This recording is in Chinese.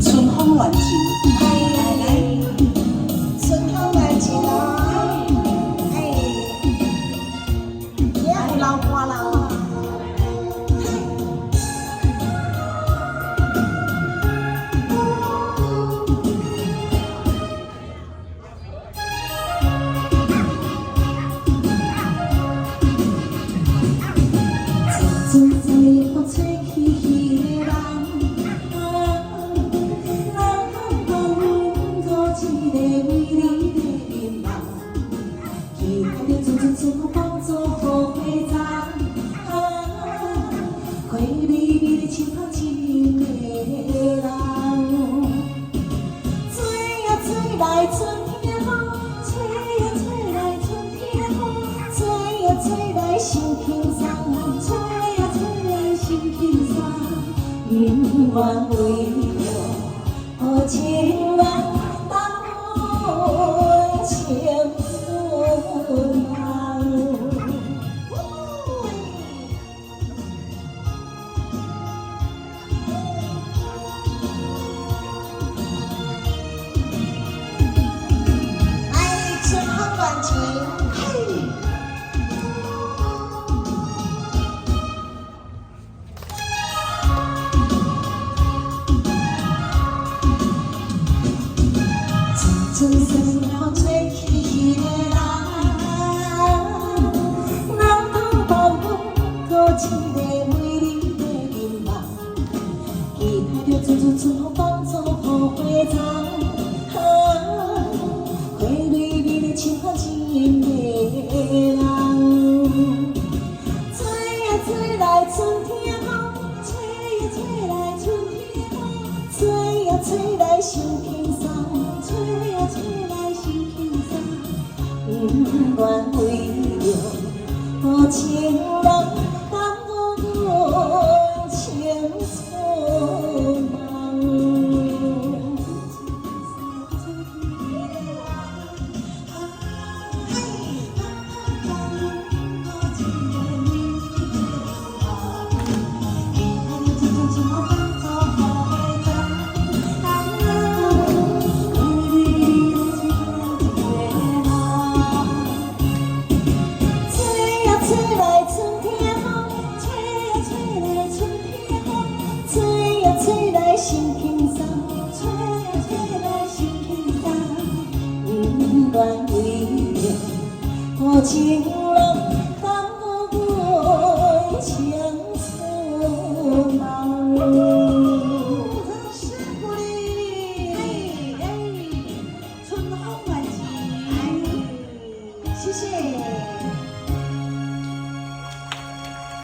春风乱情，来来，春风乱情哦，哎，也有老歌啦哦。春天风，吹呀吹来春天风，吹呀吹来心轻松，吹呀吹来心轻松。永远为了情人等青春梦。春风了吹起个人，南方风过一个美丽的面貌，期待着阵阵春风帮助好花丛，花蕊美丽像花真迷人。吹呀吹来春天风，吹呀吹来春天风，吹呀吹来心轻松。吹呀吹来心轻松，永远为了情人甘愿青春梦。心轻松，吹呀吹来心轻松，永远为了情。